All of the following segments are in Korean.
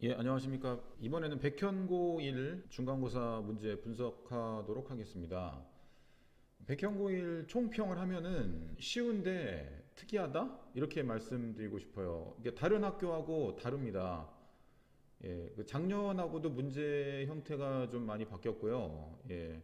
예, 안녕하십니까. 이번에는 백현고 1 중간고사 문제 분석하도록 하겠습니다. 백현고 1 총평을 하면은 쉬운데 특이하다? 이렇게 말씀드리고 싶어요. 이게 다른 학교하고 다릅니다. 예, 그 작년하고도 문제 형태가 좀 많이 바뀌었고요. 예.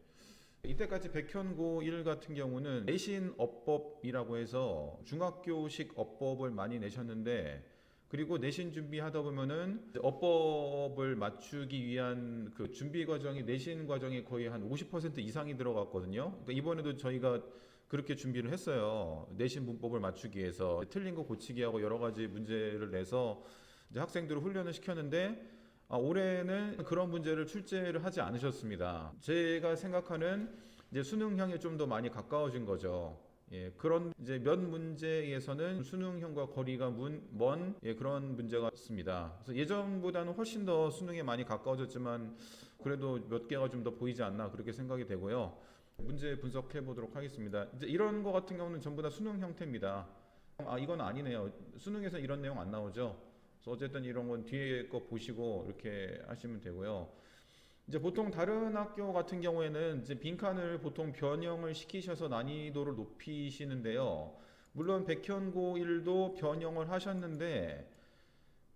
이때까지 백현고 1 같은 경우는 내신 어법이라고 해서 중학교식 어법을 많이 내셨는데, 그리고 내신 준비하다 보면은 어법을 맞추기 위한 그 준비 과정이 내신 과정이 거의 한 50% 이상이 들어갔거든요. 그러니까 이번에도 저희가 그렇게 준비를 했어요. 내신 문법을 맞추기 위해서 틀린 거 고치기 하고 여러 가지 문제를 내서 이제 학생들을 훈련을 시켰는데, 올해는 그런 문제를 출제를 하지 않으셨습니다. 제가 생각하는 이제 수능형에 좀 더 많이 가까워진 거죠. 예, 그런 이제 몇 문제에서는 수능형과 거리가 먼 그런 문제가 있습니다. 그래서 예전보다는 훨씬 더 수능에 많이 가까워졌지만 그래도 몇 개가 좀 더 보이지 않나 그렇게 생각이 되고요. 문제 분석해 보도록 하겠습니다. 이제 이런 거 같은 경우는 전부 다 수능 형태입니다. 이건 아니네요. 수능에서 이런 내용 안 나오죠. 그래서 어쨌든 이런 건 뒤에 거 보시고 이렇게 하시면 되고요. 이제 보통 다른 학교 같은 경우에는 이제 빈칸을 보통 변형을 시키셔서 난이도를 높이시는데요. 물론 백현고 1도 변형을 하셨는데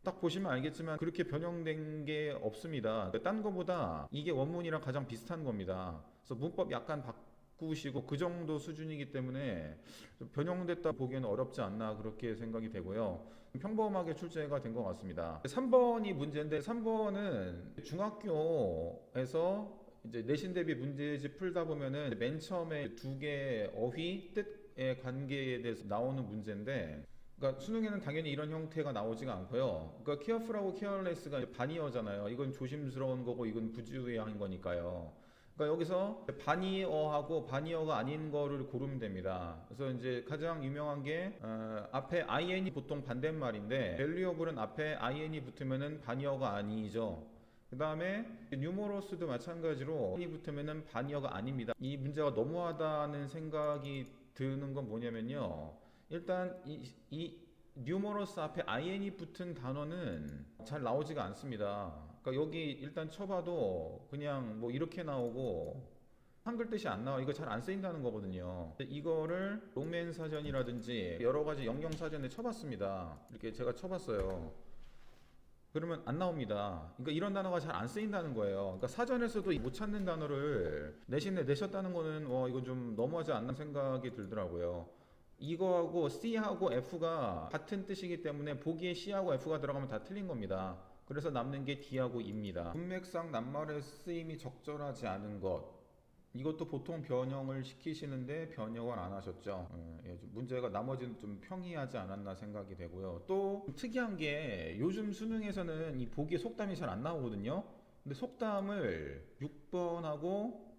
딱 보시면 알겠지만 그렇게 변형된 게 없습니다. 그러니까 딴 거보다 이게 원문이랑 가장 비슷한 겁니다. 그래서 문법 약간 바꾸시고 그 정도 수준이기 때문에 좀 변형됐다 보기에는 어렵지 않나 그렇게 생각이 되고요. 평범하게 출제가 된 것 같습니다. 3번이 문제인데 3번은 중학교에서 이제 내신 대비 문제집 풀다 보면은 맨 처음에 두 개 어휘 뜻의 관계에 대해서 나오는 문제인데, 그러니까 수능에는 당연히 이런 형태가 나오지가 않고요. 그러니까 careful하고 careless가 반의어잖아요. 이건 조심스러운 거고 이건 부주의한 거니까요. 그러니까 여기서 반의어하고 반의어가 아닌 거를 고르면 됩니다. 그래서 이제 가장 유명한 게 앞에 in이 보통 반대말인데 valuable은 앞에 in이 붙으면은 반의어가 아니죠. 그 다음에 뉴머러스도 마찬가지로 in이 붙으면은 반의어가 아닙니다. 이 문제가 너무하다는 생각이 드는 건 뭐냐면요. 일단 이 뉴머러스 앞에 in이 붙은 단어는 잘 나오지가 않습니다. 그러니까 여기 일단 쳐봐도 그냥 뭐 이렇게 나오고 한글 뜻이 안 나와. 이거 잘 안 쓰인다는 거거든요. 이거를 롱맨 사전이라든지 여러 가지 영영 사전에 쳐봤습니다. 이렇게 제가 쳐봤어요. 그러면 안 나옵니다. 그러니까 이런 단어가 잘 안 쓰인다는 거예요. 그러니까 사전에서도 못 찾는 단어를 내신에 내셨다는 거는 이건 좀 너무하지 않나 생각이 들더라고요. 이거하고 C하고 F가 같은 뜻이기 때문에 보기에 C하고 F가 들어가면 다 틀린 겁니다. 그래서 남는 게 D하고 E입니다. 문맥상 낱말의 쓰임이 적절하지 않은 것. 이것도 보통 변형을 시키시는데 변형을 안 하셨죠. 문제가 나머지는 좀 평이하지 않았나 생각이 되고요. 또 특이한 게 요즘 수능에서는 이 보기에 속담이 잘 안 나오거든요. 근데 속담을 6번하고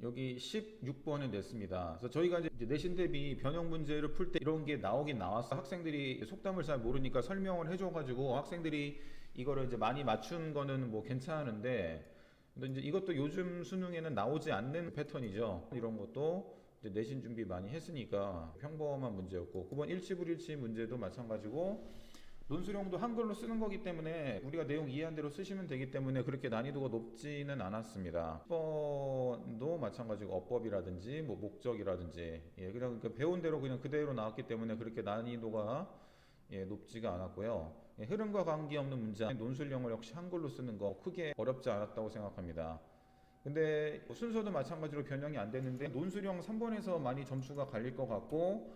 여기 16번에 냈습니다. 그래서 저희가 이제 내신 대비 변형 문제를 풀 때 이런 게 나오긴 나왔어. 학생들이 속담을 잘 모르니까 설명을 해줘가지고 학생들이 이거를 이제 많이 맞춘 거는 뭐 괜찮은데, 근데 이제 이것도 요즘 수능에는 나오지 않는 패턴이죠. 이런 것도 이제 내신 준비 많이 했으니까 평범한 문제였고, 9번 일치불일치 문제도 마찬가지고 논술형도 한글로 쓰는 거기 때문에 우리가 내용 이해한 대로 쓰시면 되기 때문에 그렇게 난이도가 높지는 않았습니다. 10번도 마찬가지고 어법이라든지 뭐 목적이라든지 그냥 배운 대로 그냥 그대로 나왔기 때문에 그렇게 난이도가 높지가 않았고요. 흐름과 관계없는 문장, 논술형을 역시 한글로 쓰는 거 크게 어렵지 않았다고 생각합니다. 근데 순서도 마찬가지로 변형이 안 됐는데 논술형 3번에서 많이 점수가 갈릴 것 같고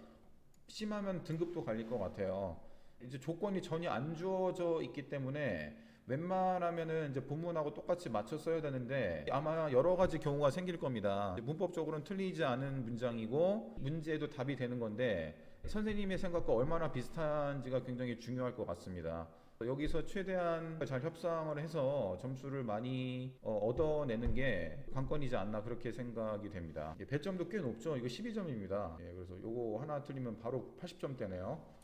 심하면 등급도 갈릴 것 같아요. 이제 조건이 전혀 안 주어져 있기 때문에 웬만하면은 이제 본문하고 똑같이 맞춰 써야 되는데 아마 여러 가지 경우가 생길 겁니다. 문법적으로는 틀리지 않은 문장이고 문제도 답이 되는 건데 선생님의 생각과 얼마나 비슷한지가 굉장히 중요할 것 같습니다. 여기서 최대한 잘 협상을 해서 점수를 많이 얻어내는 게 관건이지 않나 그렇게 생각이 됩니다. 배점도 꽤 높죠. 이거 12점입니다. 그래서 요거 하나 틀리면 바로 80점대네요.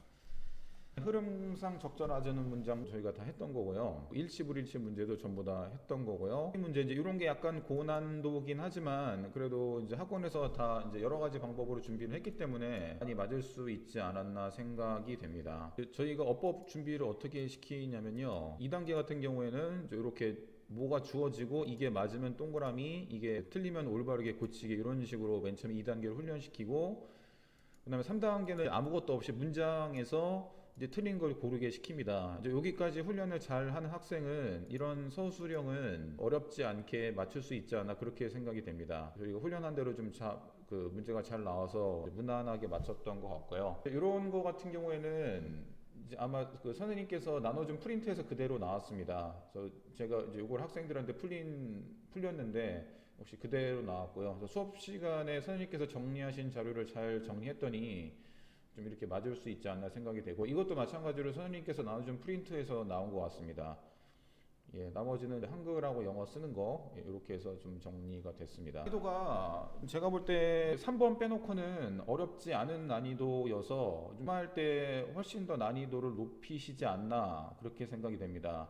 흐름상 적절하자는 문장 저희가 다 했던 거고요. 일치 불일치 문제도 전부 다 했던 거고요. 이 문제 이제 이런 게 약간 고난도긴 하지만 그래도 이제 학원에서 다 이제 여러 가지 방법으로 준비를 했기 때문에 많이 맞을 수 있지 않았나 생각이 됩니다. 저희가 어법 준비를 어떻게 시키냐면요. 2단계 같은 경우에는 이렇게 뭐가 주어지고 이게 맞으면 동그라미, 이게 틀리면 올바르게 고치기 이런 식으로 맨 처음에 2단계를 훈련시키고 그다음에 3단계는 아무것도 없이 문장에서 이제 틀린 걸 고르게 시킵니다. 이제 여기까지 훈련을 잘 하는 학생은 이런 서술형은 어렵지 않게 맞출 수 있지 않나 그렇게 생각이 됩니다. 저희가 훈련한 대로 좀 그 문제가 잘 나와서 무난하게 맞췄던 것 같고요. 이런 거 같은 경우에는 이제 아마 그 선생님께서 나눠준 프린트에서 그대로 나왔습니다. 그래서 제가 이제 이걸 학생들한테 풀렸는데 역시 그대로 나왔고요. 그래서 수업 시간에 선생님께서 정리하신 자료를 잘 정리했더니 좀 이렇게 맞을 수 있지 않나 생각이 되고 이것도 마찬가지로 선생님께서 나눠준 프린트에서 나온 것 같습니다. 예, 나머지는 한글하고 영어 쓰는 거 이렇게 해서 좀 정리가 됐습니다. 난이도가 제가 볼 때 3번 빼놓고는 어렵지 않은 난이도여서 좀 할 때 훨씬 더 난이도를 높이시지 않나 그렇게 생각이 됩니다.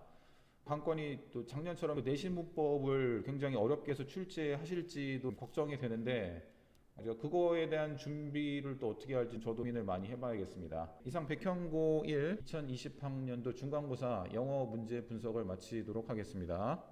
관건이 또 작년처럼 내신 문법을 굉장히 어렵게 해서 출제하실지도 걱정이 되는데 그거에 대한 준비를 또 어떻게 할지 저도 고민을 많이 해봐야겠습니다. 이상 백현고 1 2020학년도 중간고사 영어 문제 분석을 마치도록 하겠습니다.